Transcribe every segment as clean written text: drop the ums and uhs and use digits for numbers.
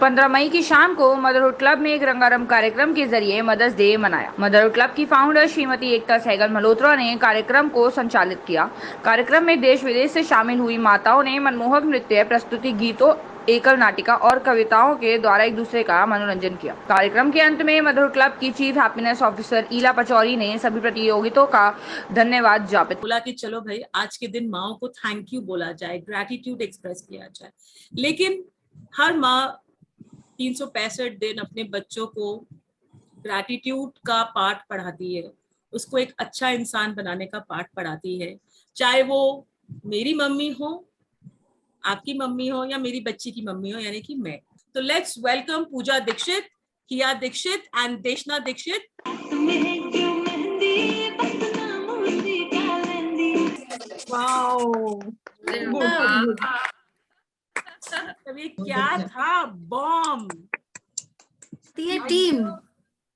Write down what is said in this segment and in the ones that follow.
15 मई की शाम को मदरहुड क्लब में एक रंगारंग कार्यक्रम के जरिए मदर्स डे मनाया। मदरहुड क्लब की फाउंडर श्रीमती एकता सहगल मल्होत्रा ने कार्यक्रम को संचालित किया। कार्यक्रम में देश विदेश से शामिल हुई माताओं ने मनमोहक नृत्य प्रस्तुति, गीतों, एकल नाटिका और कविताओं के द्वारा एक दूसरे का मनोरंजन किया। कार्यक्रम के अंत में मदरहुड क्लब की चीफ हैप्पीनेस ऑफिसर ईला पचौरी ने सभी प्रतियोगितों का धन्यवाद ज्ञापित बोला कि चलो भाई आज के दिन माओ को थैंक यू बोला जाए, ग्रैटिट्यूड एक्सप्रेस किया जाए। लेकिन हर माँ 365 दिन अपने बच्चों को ग्रैटिट्यूड का पाठ पढ़ाती है, उसको एक अच्छा इंसान बनाने का पाठ पढ़ाती है, चाहे वो मेरी मम्मी हो, आपकी मम्मी हो या मेरी बच्ची की मम्मी हो, यानी कि मैं। तो लेट्स वेलकम पूजा दीक्षित, किया दीक्षित एंड देशना दीक्षित। वाओ, ये क्या था, बॉम्ब। टीम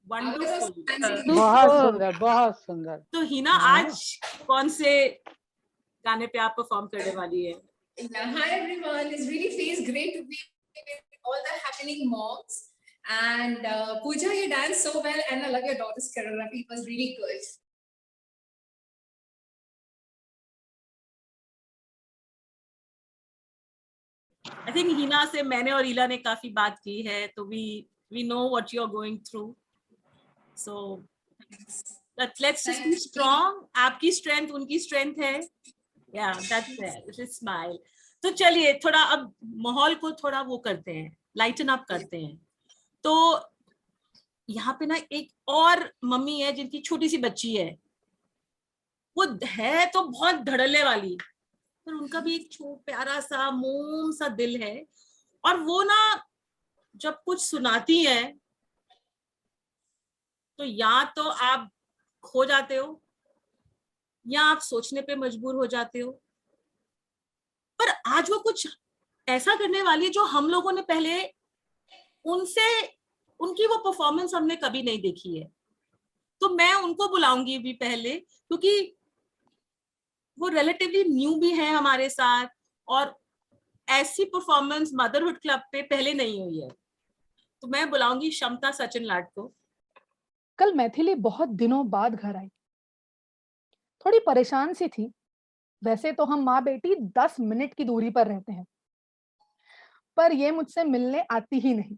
वंडरफुल, बहुत सुंदर, बहुत सुंदर। तो हिना आज कौन से गाने पे आप परफॉर्म करने वाली है? Hi everyone, it really feels great to be with all the happening moms. And Pooja, you danced so well, and I love your daughter's choreography. It was really good. I think Hina से मैंने और ईला ने काफी बात की है, तो we know what you're going through. So let's just be strong. आपकी strength उनकी strength है. Yeah, that's it. Just smile. तो चलिए थोड़ा अब माहौल को थोड़ा वो करते हैं, लाइटन अप करते हैं। तो यहाँ पे ना एक और मम्मी है जिनकी छोटी सी बच्ची है, वो है तो बहुत धड़ल्ले वाली, पर उनका भी एक प्यारा सा मोम सा दिल है, और वो ना जब कुछ सुनाती है तो या तो आप खो जाते हो या आप सोचने पे मजबूर हो जाते हो। पर आज वो कुछ ऐसा करने वाली है जो हम लोगों ने पहले उनकी वो परफॉर्मेंस हमने कभी नहीं देखी है। तो मैं उनको बुलाऊंगी भी पहले, क्योंकि वो रिलेटिवली न्यू भी है हमारे साथ, और ऐसी परफॉर्मेंस मदरहुड क्लब पे पहले नहीं हुई है। तो मैं बुलाऊंगी क्षमता सचिन लाड को। कल मैथिली बहुत दिनों बाद घर आई, थोड़ी परेशान सी थी। वैसे तो हम माँ बेटी 10 मिनट की दूरी पर रहते हैं, पर ये मुझसे मिलने आती ही नहीं,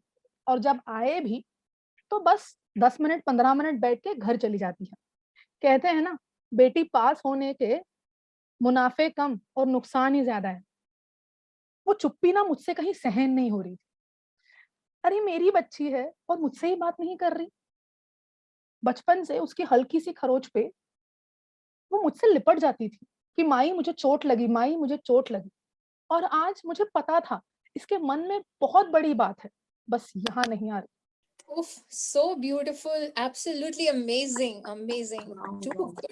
और जब आए भी तो बस 10 मिनट 15 मिनट बैठ के घर चली जाती है। कहते हैं ना, बेटी पास होने के मुनाफे कम और नुकसान ही ज्यादा है। वो चुप्पी ना मुझसे कहीं सहन नहीं हो रही थी। अरे मेरी बच्ची है और मुझसे ही बात नहीं कर रही। बचपन से उसकी हल्की सी खरोच पे वो मुझसे लिपट जाती थी कि माई मुझे चोट लगी, माई मुझे चोट लगी। और आज मुझे पता था इसके मन में बहुत बड़ी बात है, बस यहाँ नहीं आ रही। Oof, so beautiful, absolutely amazing, amazing. Too good.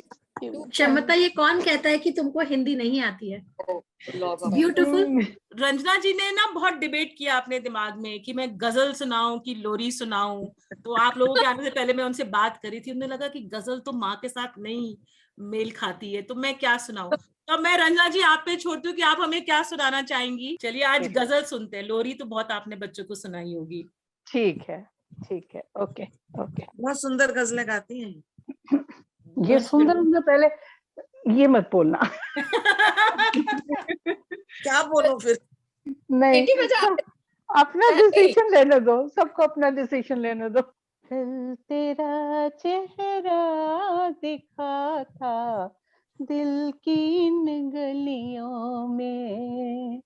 क्षमता, ये कौन कहता है कि तुमको हिंदी नहीं आती है? ब्यूटीफुल। रंजना जी ने ना बहुत डिबेट किया अपने दिमाग में कि मैं गजल सुनाऊं कि लोरी सुनाऊं। तो आप लोगों के आने से पहले मैं उनसे बात करी थी, उन्हें लगा कि गजल तो माँ के साथ नहीं मेल खाती है, तो मैं क्या सुनाऊं। तो मैं रंजना जी आप पे छोड़ती हूँ कि आप हमें क्या सुनाना चाहेंगी। चलिए आज गजल सुनते हैं। लोरी तो बहुत आपने बच्चों को सुनाई होगी। ठीक है, ठीक है, ओके ओके। बहुत सुंदर गजलें गाती हैं ये सुंदर, पहले ये मत बोलना। क्या बोलो फिर? नहीं, अपना डिसीजन लेने दो, सबको अपना डिसीजन लेने दो। कल तेरा चेहरा दिखा था दिल की इन गलियों में,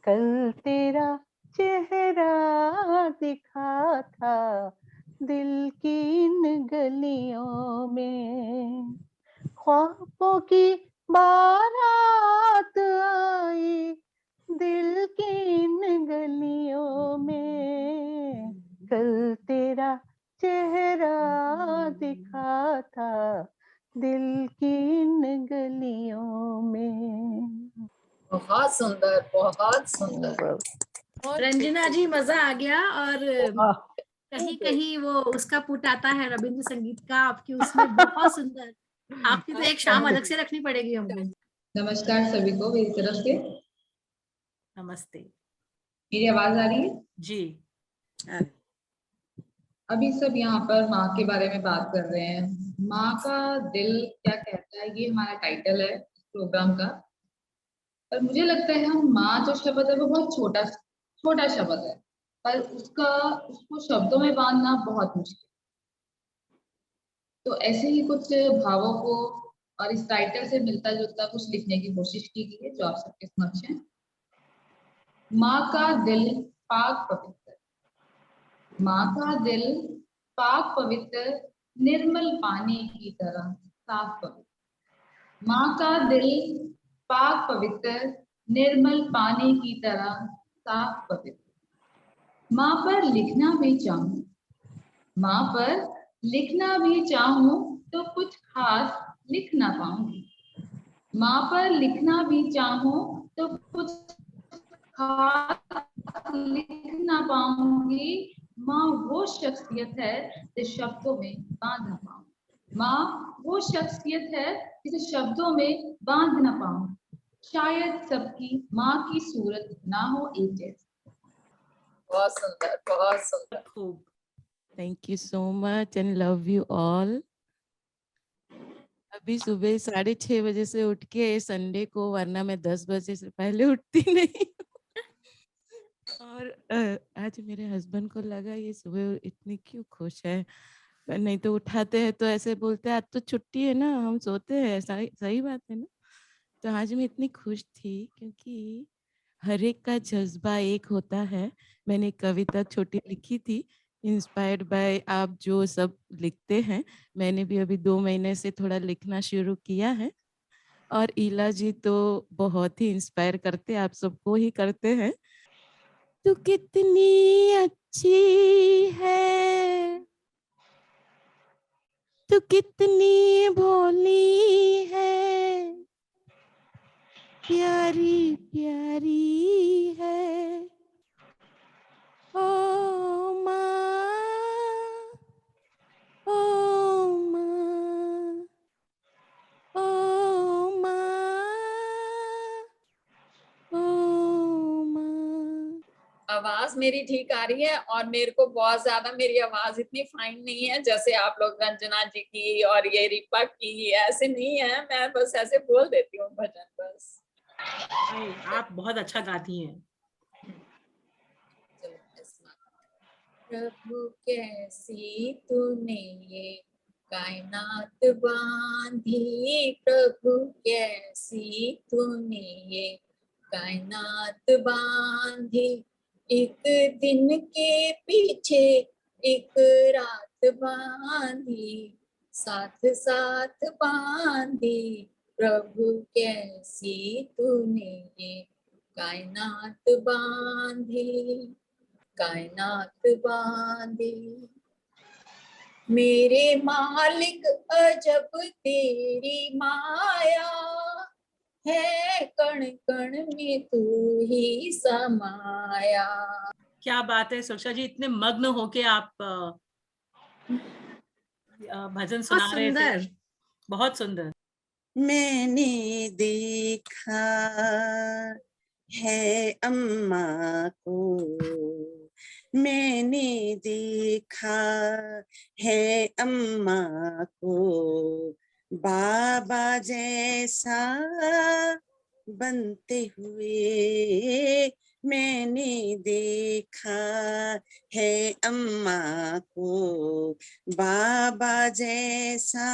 कल तेरा चेहरा दिखा था दिल की इन गलियों में, ख्वाबों की बारात आई दिल की इन गलियों में, कल तेरा चेहरा दिखा था दिल की इन गलियों में। बहुत सुंदर, बहुत सुंदर। रंजना जी मजा आ गया। और कहीं कहीं वो उसका पुट आता है रविंद्र संगीत का आपकी उसमें, बहुत सुंदर। आपकी तो एक शाम अलग से रखनी पड़ेगी हमको। नमस्कार सभी को मेरी तरफ से। नमस्ते। मेरी आवाज आ रही है? जी। अरे, अभी सब यहाँ पर माँ के बारे में बात कर रहे हैं। माँ का दिल क्या कहता है, ये हमारा टाइटल है इस प्रोग्राम का। पर मुझे लगता है हम माँ जो शब्द है वो बहुत छोटा छोटा शब्द है, पर उसको शब्दों में बांधना बहुत मुश्किल। तो ऐसे ही कुछ भावों को और इस टाइटल से मिलता जुलता कुछ लिखने की कोशिश की गई है, जो आप सबके समक्ष है। माँ का दिल पाक पवित्र, माँ का दिल पाक पवित्र, निर्मल पानी की तरह साफ पवित्र। माँ का दिल पाक पवित्र, निर्मल पानी की तरह साफ पवित्र। माँ पर लिखना भी चाहूं, माँ पर लिखना भी चाहूं तो कुछ खास लिख ना पाऊंगी। माँ पर लिखना भी चाहूं तो कुछ खास लिख ना पाऊंगी। माँ वो शख्सियत है जिसे शब्दों में बांध ना पाऊं। माँ वो शख्सियत है जिसे शब्दों में बांध ना पाऊं। शायद सबकी माँ की सूरत ना हो एक जैसी। बहुत सुंदर, बहुत सुंदर। खूब। Thank you so much and love you all. अभी सुबह 6:30 बजे से उठ के संडे को, वरना मैं 10 बजे से पहले उठती नहीं। और आज मेरे हस्बैंड को लगा ये सुबह इतनी क्यों खुश है, नहीं तो उठाते हैं तो ऐसे बोलते हैं आज तो छुट्टी है ना, हम सोते हैं। सही बात है ना। तो आज मैं इतनी खुश थी क्योंकि हर एक का जज्बा एक होता है। मैंने एक कविता छोटी लिखी थी, इंस्पायर्ड बाय आप जो सब लिखते हैं। मैंने भी अभी 2 महीने से थोड़ा लिखना शुरू किया है। और ईला जी तो बहुत ही इंस्पायर करते, आप सबको ही करते हैं। तू कितनी अच्छी है, तू कितनी भोली है, प्यारी प्यारी है ओ माँ, ओ माँ, ओ माँ, ओ माँ। आवाज मेरी ठीक आ रही है और मेरे को बहुत ज्यादा, मेरी आवाज इतनी फाइन नहीं है जैसे आप लोग रंजना जी की और ये रीपा की, ऐसे नहीं है। मैं बस ऐसे बोल देती हूँ भजन बस। आप बहुत अच्छा गाती हैं। प्रभु कैसी तूने ये कायनात बांधी, प्रभु कैसी तूने ये कायनात बांधी। एक दिन के पीछे एक रात बांधी, साथ साथ बांधी। प्रभु कैसी तूने ये कायनात बांधी, कायनात बांधी। मेरे मालिक अजब तेरी माया है, कण कण में तू ही समाया। क्या बात है सुरक्षा जी, इतने मग्न होके आप भजन सुना रहे थे। बहुत सुंदर। मैंने देखा है अम्मा को, मैंने देखा है अम्मा को, बाबा जैसा बनते हुए। मैंने देखा है अम्मा को, बाबा जैसा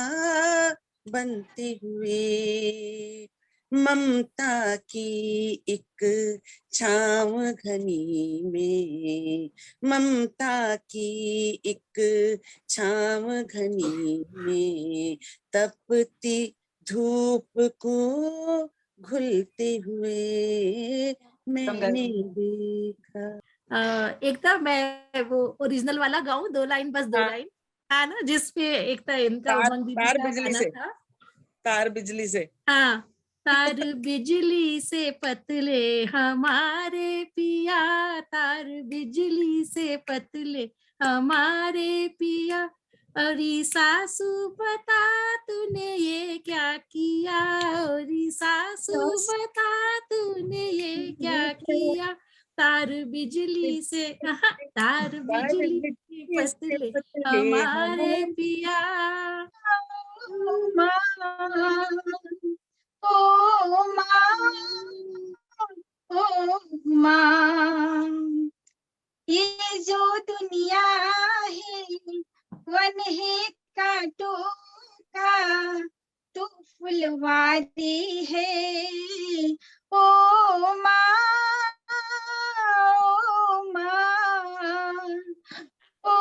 बनते हुए। ममता की एक छाँव घनी में, ममता की एक छाँव घनी में, तपती धूप को घुलते हुए मैंने देखा। एकता मैं वो ओरिजिनल वाला गाऊं, 2 लाइन, बस 2 हाँ। लाइन है ना, जिसपे एकता इनका तार उमंग दीदी तार का बिजली गाना से, था। तार बिजली से। हाँ, तार बिजली से पतले हमारे पिया, तार बिजली से पतले हमारे पिया, अरे सासू बता तूने ये क्या किया, अरे सासू बता तूने ये क्या किया, तार बिजली से तार बिजली के पतले हमारे पिया। ओ माँ, ये जो दुनिया है वन है कांटों का, तू फुलवारी है। ओ माँ, ओ माँ, ओ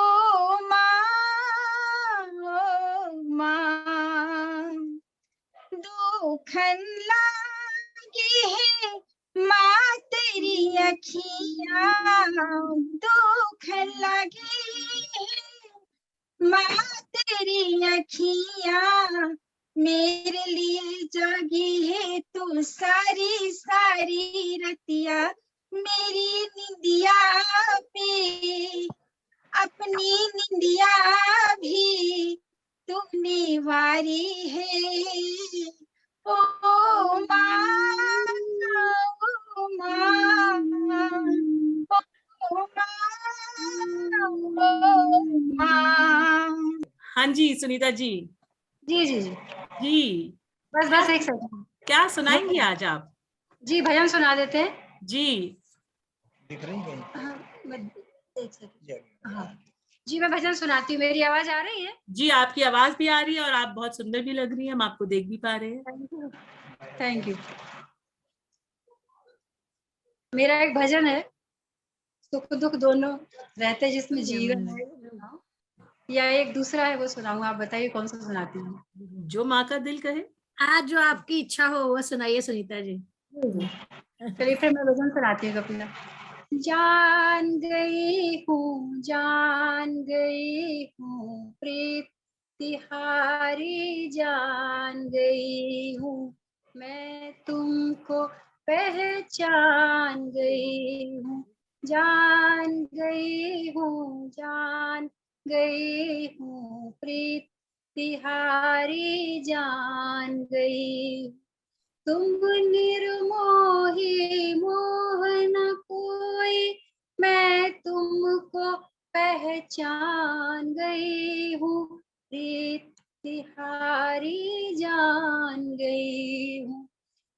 माँ, ओ माँ, दुखन लागी है माँ तेरी अखियाँ, दुखन लगी है माँ तेरी अखियाँ, मेरे लिए जागी है तू सारी सारी रतिया, मेरी निंदिया पे अपनी निंदिया भी तूने वारी है। ओ माँ, ओ माँ, ओ माँ। हाँ जी सुनीता जी। जी जी जी जी बस एक सेकंड। क्या सुनाएंगी आज आप? जी भजन सुना देते हैं। जी हाँ, एक सेकंड। हाँ जी, मैं भजन सुनाती हूँ। मेरी आवाज आ रही है? जी आपकी आवाज भी आ रही है और आप बहुत सुंदर भी लग रही हैं, हम आपको देख भी पा रहे हैं। Thank you. मेरा एक भजन है, सुख दुख दोनों रहते जिसमें जीवन है, या एक दूसरा है वो सुनाऊंगा। आप बताइए कौन सा सुनाती हूँ? जो माँ का दिल कहे। आज जो आपकी इच्छा हो वो सुनाइए सुनीता जी। चलिए फिर मैं भजन सुनाती हूँ अपना। जान गई हूँ प्रीत तिहारी, जान गई हूँ मैं तुमको पहचान गई हूँ, जान गई हूँ प्रीत तिहारी, जान गई। तुम निर्मोही मोह न कोई, मैं तुमको पहचान गई हूँ, प्रीत तिहारी जान गई हूँ।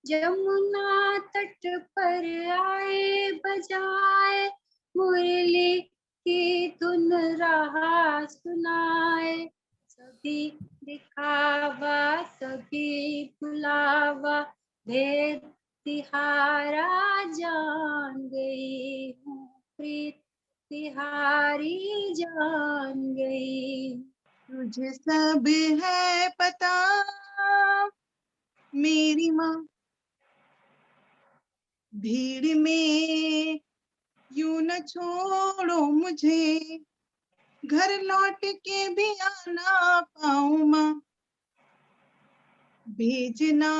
जमुना तट पर आए बजाए मुरली की धुन रहा सुनाए, सभी दिखावा सभी बुलावा, भेद तिहारा जान गई हूँ, प्रीत तिहारी जान गई। तुझे सब है पता मेरी माँ, भीड़ में यूं न छोड़ो मुझे, घर लौट के भी आना पाऊं माँ, भेजना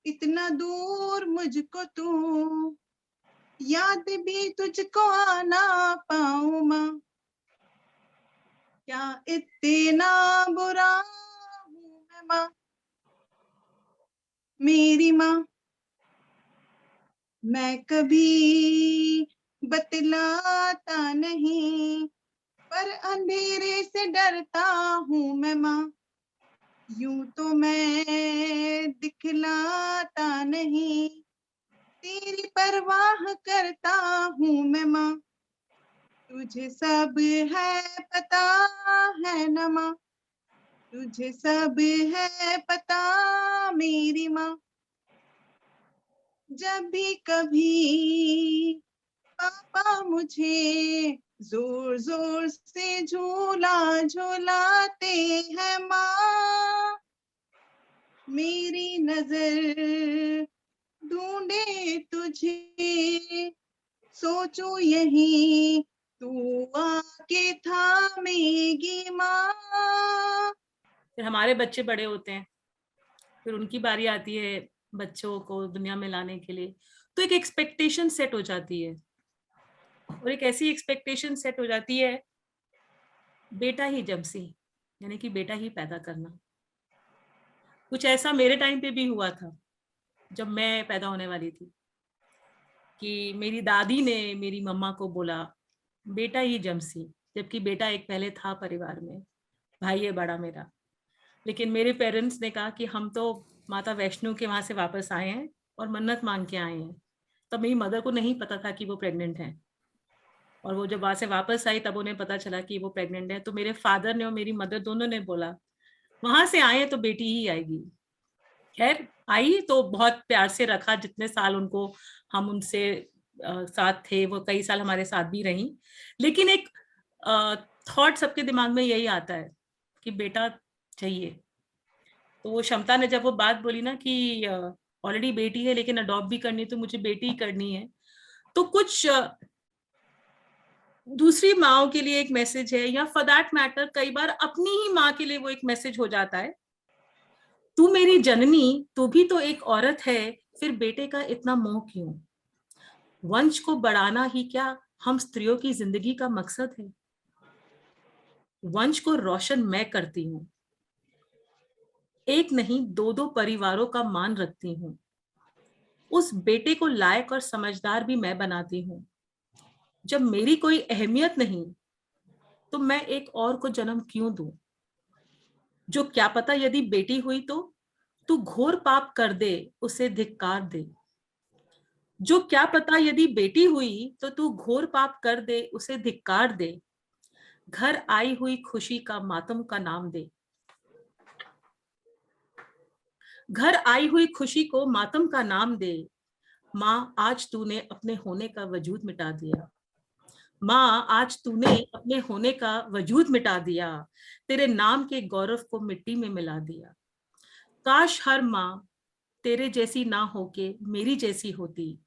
इतना दूर मुझको तू, याद भी तुझको आना पाऊं माँ, क्या इतना बुरा हूँ मैं माँ, मेरी माँ, मैं कभी बतलाता नहीं, पर अंधेरे से डरता हूँ मैं माँ, यूं तो मैं दिखलाता नहीं, तेरी परवाह करता हूँ मैं माँ, तुझे सब है पता है न माँ, तुझे सब है पता मेरी माँ, जब भी कभी पापा मुझे जोर जोर से झूला झूलाते हैं माँ, मेरी नजर ढूंढे तुझे, सोचूं यही तू आके थामेगी माँ। फिर हमारे बच्चे बड़े होते हैं, फिर उनकी बारी आती है बच्चों को दुनिया में लाने के लिए, तो एक एक्सपेक्टेशन सेट हो जाती है, और एक ऐसी एक्सपेक्टेशन सेट हो जाती है बेटा ही जमसी, यानी कि बेटा ही पैदा करना। कुछ ऐसा मेरे टाइम पे भी हुआ था जब मैं पैदा होने वाली थी। कि मेरी दादी ने मेरी मम्मा को बोला बेटा ही जमसी, जबकि बेटा एक पहले था परिवार में, भाई है बड़ा मेरा। लेकिन मेरे पेरेंट्स ने कहा कि हम तो माता वैष्णो के वहां से वापस आए हैं और मन्नत मांग के आए हैं। तब मेरी मदर को नहीं पता था कि वो प्रेग्नेंट है, और वो जब वहां से वापस आई तब उन्हें पता चला कि वो प्रेग्नेंट है। तो मेरे फादर ने और मेरी मदर दोनों ने बोला वहां से आए तो बेटी ही आएगी। खैर आई तो बहुत प्यार से रखा, जितने साल उनको हम उनसे साथ थे वो कई साल हमारे साथ भी रही। लेकिन एक थॉट सबके दिमाग में यही आता है कि बेटा चाहिए। तो वो क्षमता ने जब वो बात बोली ना कि ऑलरेडी बेटी है लेकिन अडॉप्ट भी करनी है तो मुझे बेटी ही करनी है, तो कुछ दूसरी माओं के लिए एक मैसेज है, या फॉर दैट मैटर कई बार अपनी ही माँ के लिए वो एक मैसेज हो जाता है, तू मेरी जननी, तू भी तो एक औरत है, फिर बेटे का इतना मोह क्यों? वंश को बढ़ाना ही क्या हम स्त्रियों की जिंदगी का मकसद है? वंश को रोशन मैं करती हूँ, एक नहीं दो दो परिवारों का मान रखती हूँ। उस बेटे को लायक और समझदार भी मैं बनाती हूँ। जब मेरी कोई अहमियत नहीं तो मैं एक और को जन्म क्यों दूं? जो क्या पता यदि बेटी हुई तो तू घोर पाप कर दे, उसे धिक्कार दे। जो क्या पता यदि बेटी हुई तो तू घोर पाप कर दे, उसे धिक्कार दे। घर आई हुई खुशी का मातम का नाम दे। घर आई हुई खुशी को मातम का नाम दे। माँ आज तूने अपने होने का वजूद मिटा दिया। माँ आज तूने अपने होने का वजूद मिटा दिया, तेरे नाम के गौरव को मिट्टी में मिला दिया। काश हर माँ तेरे जैसी ना होके मेरी जैसी होती,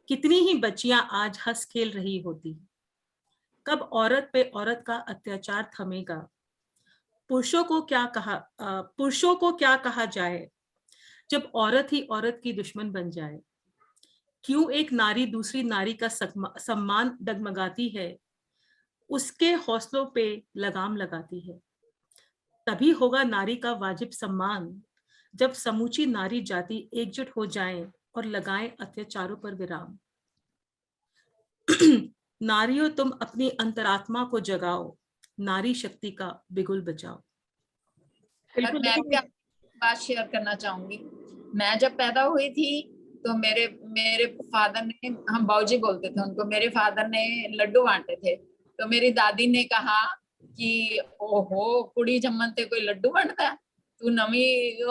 कितनी ही बच्चियां आज हंस खेल रही होती। कब औरत पे औरत का अत्याचार थमेगा? पुरुषों को क्या कहा जाए जब औरत ही औरत की दुश्मन बन जाए? क्यों एक नारी दूसरी नारी का सम्मान डगमगाती है, उसके हौसलों पे लगाम लगाती है? तभी होगा नारी का वाजिब सम्मान जब समूची नारी जाति एकजुट हो जाएं और लगाएं अत्याचारों पर विराम। नारियों तुम अपनी अंतरात्मा को जगाओ, नारी शक्ति का बिगुल बजाओ। और मैं भी आपकी बात शेयर करना चाहूंगी। मैं जब पैदा हुई थी तो मेरे मेरे फादर ने, हम बाऊजी बोलते थे उनको, मेरे फादर ने लड्डू बांटे थे। तो मेरी दादी ने कहा कि ओहो कुड़ी जम्मन ते कोई लड्डू बांटता है, तू नवी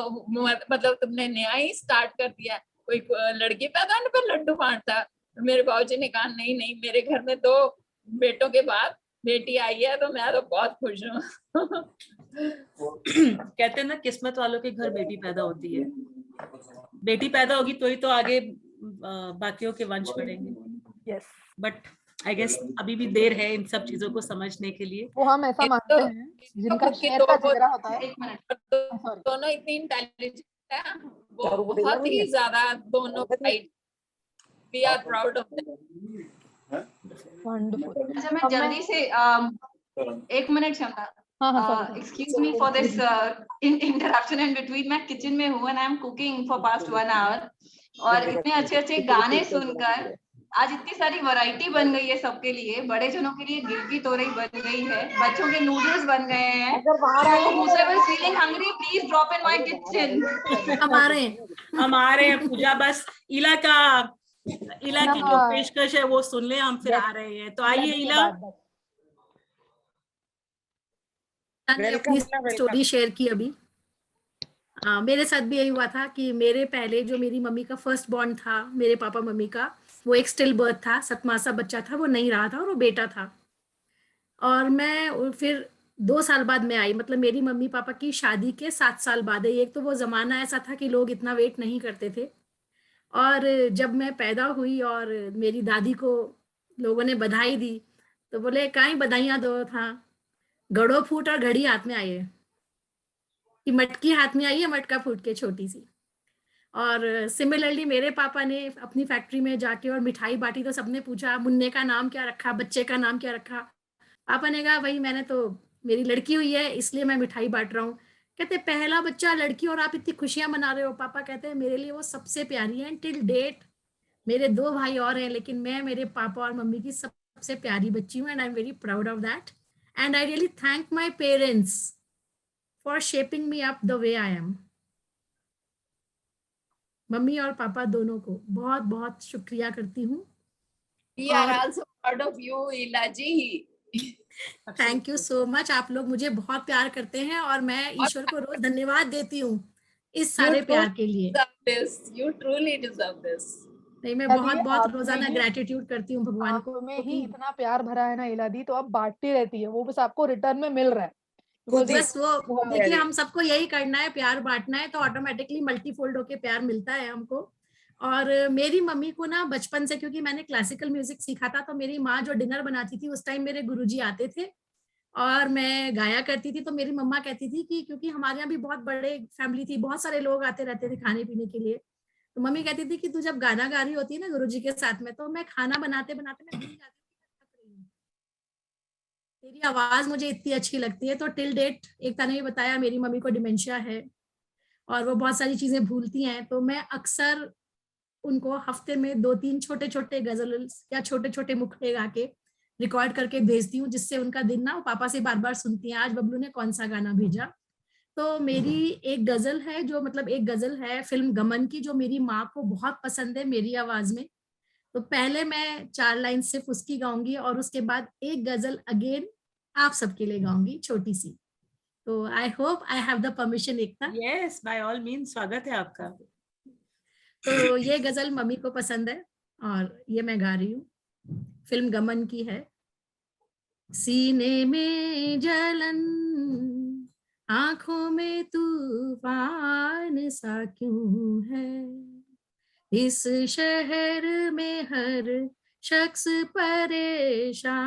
मतलब तुमने नया ही स्टार्ट कर दिया, कोई लड़की पैदा होने पर लड्डू बांटता है। तो मेरे बाऊजी ने कहा नहीं नहीं, मेरे घर में 2 बेटों के बाद बेटी आई है तो मैं तो बहुत खुश हूँ। कहते हैं ना किस्मत वालों के घर बेटी पैदा होती है। बेटी पैदा होगी तो ही तो आगे बाकियों के वंश बढ़ेंगे। यस, बट आई गेस अभी भी देर है इन सब चीजों को समझने के लिए। वो हम ऐसा मानते हैं जिनका शेर का चेहरा होता है। एक मिनट, दोनों इतनी इंटेलिजेंट है, वो बहुत ही ज्यादा दोनों side, we are proud of them. Wonderful. अच्छा मैं जल्दी से 1 minute Kshamta, excuse me for this interruption in between. मैं किचन में हूँ and I am cooking for past 1 hour, और इतने अच्छे अच्छे गाने सुनकर आज इतनी सारी वैरायटी बन गई है सबके लिए। बड़े जनों के लिए गिल की तोरई बन गई है, बच्चों के नूडल्स बन गए हैं। So whosoever is feeling hungry, please drop in my kitchen. हमारे पूजा बस इला की जो पेशकश है वो सुन ले, हम फिर आ रहे हैं। तो आइए इला। अपनी स्टोरी शेयर की अभी। मेरे साथ भी यही हुआ था कि मेरे पहले जो मेरी मम्मी का फर्स्ट बॉर्न था, मेरे पापा मम्मी का, वो एक स्टिल बर्थ था, 7 मासा बच्चा था, वो नहीं रहा था और वो बेटा था। और मैं फिर 2 साल बाद में आई, मतलब मेरी मम्मी पापा की शादी के 7 साल बाद आई। एक तो वो जमाना ऐसा था कि लोग इतना वेट नहीं करते थे, और जब मैं पैदा हुई और मेरी दादी को लोगों ने बधाई दी तो बोले काई बधाइयां दो था, गड़ो फूट और घड़ी हाथ में आई है, कि मटकी हाथ में आई है, मटका फूट के छोटी सी। और सिमिलरली मेरे पापा ने अपनी फैक्ट्री में जाके और मिठाई बांटी तो सबने पूछा मुन्ने का नाम क्या रखा, बच्चे का नाम क्या रखा। पापा ने कहा भाई मैंने तो, मेरी लड़की हुई है इसलिए मैं मिठाई बांट रहा हूँ। कहते पहला बच्चा लड़की और आप इतनी खुशियां मना रहे हो। पापा कहते हैं मेरे लिए वो सबसे प्यारी है, टिल डेट मेरे 2 भाई और हैं, लेकिन मैं मेरे पापा और मम्मी की सबसे प्यारी बच्ची हूँ, and I am very proud of that, and I really thank my parents for shaping me up the way I am. Mummy और पापा दोनों को बहुत बहुत शुक्रिया करती हूँ। We are also proud of you, Ila ji. Thank you so much. आप लोग मुझे बहुत प्यार करते हैं और मैं ईश्वर को रोज धन्यवाद देती हूँ इस सारे प्यार के लिए। You truly deserve this. नहीं, मैं इलादी, बहुत बहुत आप में रोजाना ही ग्रेटिट्यूड करती हूँ भगवान आप को में ही कि इतना प्यार भरा है ना इलादी, तो अब बांटती रहती है, वो बस आपको रिटर्न में मिल रहा है। खुद ही बस वो बहुत देखिए, प्यारी। हम सबको यही करना है, प्यार बांटना है, तो ऑटोमेटिकली मल्टीफोल्ड होके प्यार मिलता है हमको। और मेरी मम्मी को ना बचपन से, क्योंकि मैंने क्लासिकल म्यूजिक सीखा था, तो मेरी माँ जो डिनर बनाती थी उस टाइम मेरे गुरुजी आते थे और मैं गाया करती थी। तो मेरी मम्मा कहती थी कि क्योंकि हमारे यहाँ भी बहुत बड़े फैमिली थी, बहुत सारे लोग आते रहते थे खाने पीने के लिए, तो मम्मी कहती थी कि तू जब गाना गा रही होती है ना गुरुजी के साथ में, तो मैं खाना बनाते बनाते मैं भूल जाती हूँ कि मैं थक रही हूँ, तेरी आवाज मुझे इतनी अच्छी लगती है। तो टिल डेट, एकता ने भी बताया, मेरी मम्मी को डिमेंशिया है और वो बहुत सारी चीजें भूलती हैं, तो मैं अक्सर उनको हफ्ते में 2-3 छोटे छोटे गजल या छोटे छोटे मुखड़े गा के रिकॉर्ड करके भेजती हूँ, जिससे उनका दिन ना वो पापा से बार बार सुनती हैं, आज बबलू ने कौन सा गाना भेजा। तो मेरी एक गजल है, जो मतलब एक गजल है फिल्म गमन की, जो मेरी माँ को बहुत पसंद है मेरी आवाज में। तो पहले मैं 4 लाइन सिर्फ उसकी गाऊंगी और उसके बाद एक गजल अगेन आप सबके लिए गाऊंगी, छोटी सी। तो I hope I have the permission Ekta. Yes, by all means स्वागत है आपका। तो ये गजल मम्मी को पसंद है और ये मैं गा रही हूँ, फिल्म गमन की है। सीने में जलन, आंखों में तूफान सा क्यों है, इस शहर में हर शख्स परेशान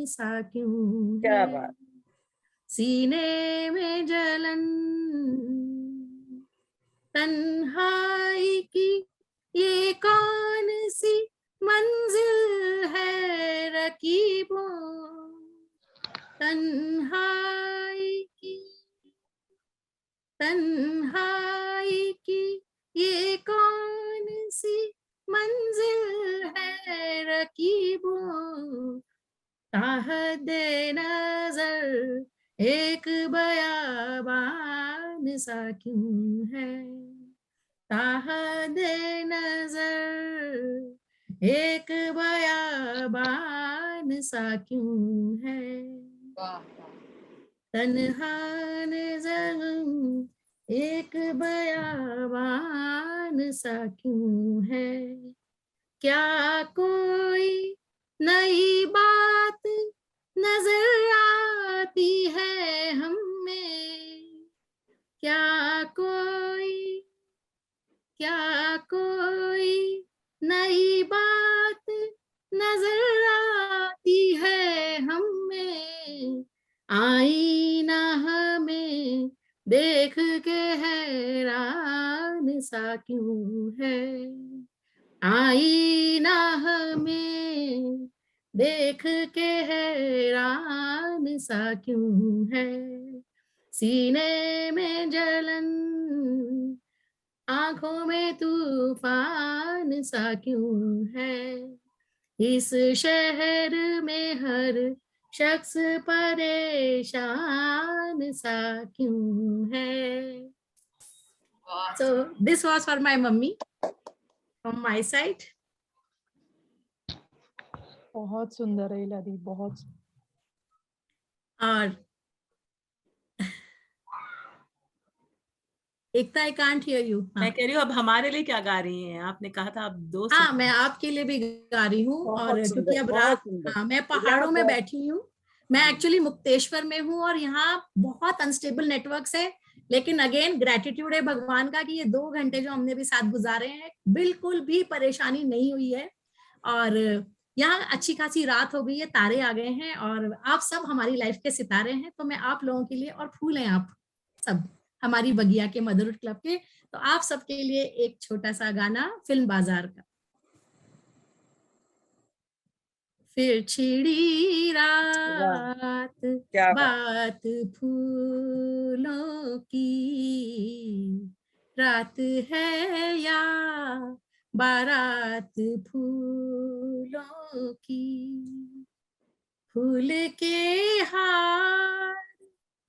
सा क्यों क्या है, बात। सीने में जलन, तन्हाई की ये कौन सी मंजिल है रकीबों, तन्हाई की ये कौन सी मंजिल है रकीबों, ताहद नजर एक बयाबान सा क्यों है, ताहद नजर एक बयाबान सा क्यों है, तन्हा नजर एक बयाबान सा क्यों है, क्या कोई नई बात नजर आती है हमें, क्या कोई नई बात नजर आती है हमें, आईना हमें देख के हैरान सा क्यों है, आईना हमें देख के हैरान सा क्यों है, सीने में जलन, आंखों में तूफान सा क्यों है, इस शहर में हर शख्स परेशान सा क्यों है। So this was for my mummy from my side. बहुत सुंदर है इलादी, बहुत सुंदर। और एकता, आई कांट हियर यू। मैं कह रही हूँ अब हमारे लिए क्या गा रही हैं? आपने कहा था आप 2 हाँ, मैं आपके लिए भी गा रही हूँ, और क्योंकि अब रात, हाँ, मैं पहाड़ों में बैठी हुई हूँ, मैं एक्चुअली मुक्तेश्वर में हूँ और यहाँ बहुत अनस्टेबल नेटवर्क्स है, लेकिन अगेन ग्रेटिट्यूड है भगवान का कि ये 2 घंटे जो हमने भी साथ गुजारे हैं बिल्कुल भी परेशानी नहीं हुई है, और यहाँ अच्छी खासी रात हो गई है, तारे आ गए हैं और आप सब हमारी लाइफ के सितारे हैं। तो मैं आप लोगों के लिए, और फूल हैं आप सब हमारी बगिया के मदरहुड क्लब के, तो आप सबके लिए एक छोटा सा गाना फिल्म बाजार का। फिर छिड़ी रात बात फूलों की, रात है या बारात फूलों की, फूल के हार,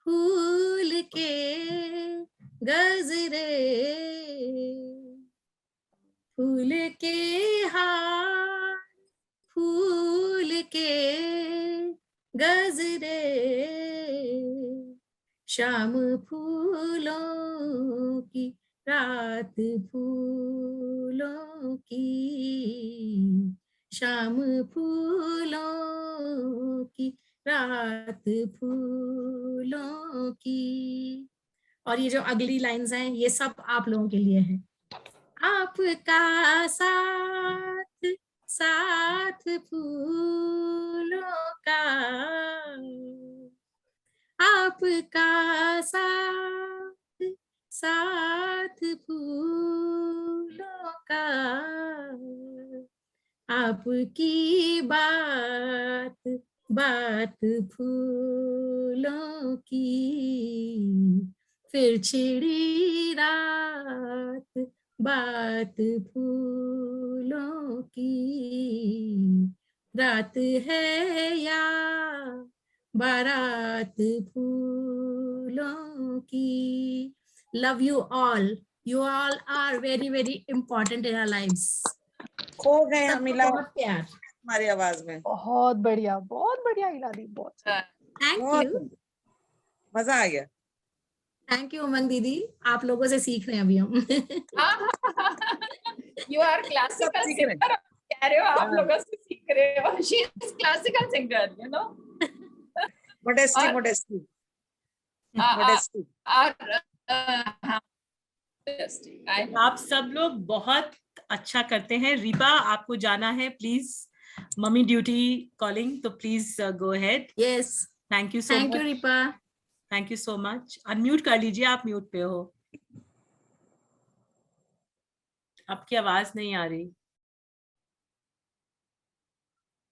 फूल के गजरे, फूल के हार, फूल के गजरे, शाम फूलों की, रात फूलों की, शाम फूलों की, रात फूलों की। और ये जो अगली लाइंस हैं ये सब आप लोगों के लिए है। आपका साथ, साथ फूलों का, आपका साथ, साथ फूलों का, आपकी बात, बात फूलों की, फिर छिड़ी रात, बात फूलों की, रात है या बारात फूलों की। Love you all, you all are very very important in our lives. खो गए हम इला बहुत प्यार, हमारी आवाज में। बहुत बढ़िया इला दी, बहुत थैंक बहुत यू, मजा आ गया। थैंक यू उमंग दीदी, आप लोगों से सीख रहे हैं अभी हम। यू आर क्लासिकल सीख रहे हैं। सिंगर, कह रहे हो आप हाँ। लोगों से सीख रहे हो। She is classical singer, you know. Modesty और- मोडेस्टी मोडेस्टी। आप सब लोग बहुत अच्छा करते हैं। रीपा, आपको जाना है प्लीज, मम्मी ड्यूटी कॉलिंग, तो please go ahead. Yes, thank you so thank you much, Reepa. Thank you so much. Unmute कर लीजिए, आप म्यूट पे हो, आपकी आवाज नहीं आ रही।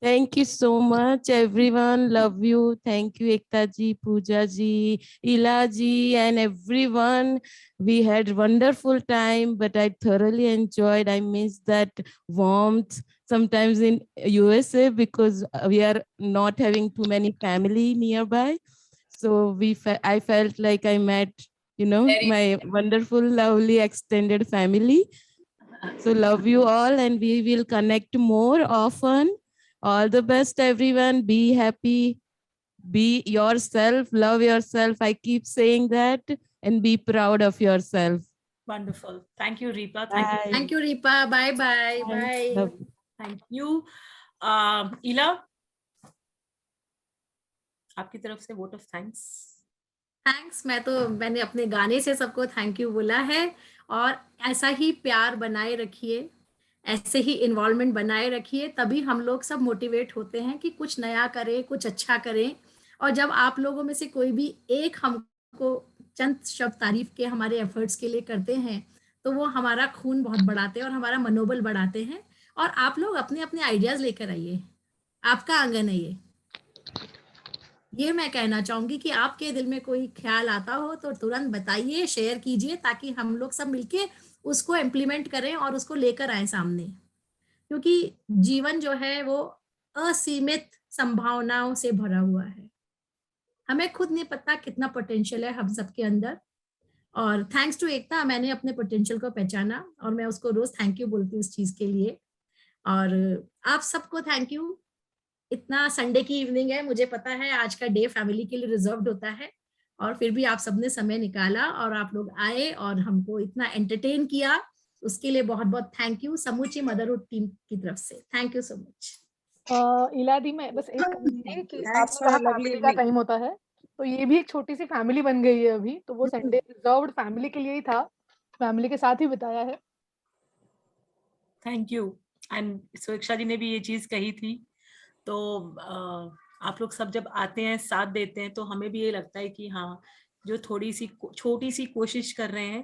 Thank you so much, everyone. Love you. Thank you, Ekta ji, Pooja ji, Ila ji, and everyone. We had wonderful time, but I thoroughly enjoyed. I missed that warmth sometimes in USA because we are not having too many family nearby. So I felt like I met, my wonderful, lovely extended family. So love you all, and we will connect more often. All the best, everyone. Be happy, be yourself, love yourself. I keep saying that, and be proud of yourself. Wonderful. Thank you, Reepa. Bye. Thank you Reepa, bye bye bye. Love you. Thank you. इला, आपकी तरफ से vote of thanks. Thanks, मैंने अपने गाने से सबको thank you बोला है, और ऐसा ही प्यार बनाए रखिए, ऐसे ही इन्वॉल्वमेंट बनाए रखिए, तभी हम लोग सब मोटिवेट होते हैं कि कुछ नया करें, कुछ अच्छा करें। और जब आप लोगों में से कोई भी एक हमको चंद शब्द तारीफ के हमारे एफर्ट्स के लिए करते हैं, तो वो हमारा खून बहुत बढ़ाते हैं और हमारा मनोबल बढ़ाते हैं। और आप लोग अपने अपने आइडियाज लेकर आइए, आपका आंगन है ये मैं कहना चाहूंगी कि आपके दिल में कोई ख्याल आता हो तो तुरंत बताइए, शेयर कीजिए, ताकि हम लोग सब मिलके उसको इम्प्लीमेंट करें और उसको लेकर आए सामने। क्योंकि जीवन जो है वो असीमित संभावनाओं से भरा हुआ है, हमें खुद नहीं पता कितना पोटेंशियल है हम सबके अंदर। और थैंक्स टू एकता, मैंने अपने पोटेंशियल को पहचाना और मैं उसको रोज थैंक यू बोलती हूँ इस चीज के लिए। और आप सबको थैंक यू। इतना संडे की इवनिंग है, मुझे पता है आज का डे फैमिली के लिए रिजर्व्ड होता है, और फिर भी आप सबने समय निकाला और आप लोग आए और हमको इतना एंटरटेन किया, उसके लिए बहुत बहुत थैंक यू समूची मदरहुड टीम की तरफ से। Thank you so much. इला दी, मैं बस एक कहूंगी कि Thanks आपने for कहा a lovely फैमिली का evening. टाइम होता है, तो ये भी एक छोटी सी फैमिली बन गई है अभी, तो वो संडे रिजर्व्ड फैमिली के लिए ही था, फैमिली के साथ ही बिताया है। Thank you. एंड सुरक्षा जी ने भी ये चीज कही थी, तो आप लोग सब जब आते हैं, साथ देते हैं, तो हमें भी ये लगता है कि हाँ, जो थोड़ी सी छोटी सी कोशिश कर रहे हैं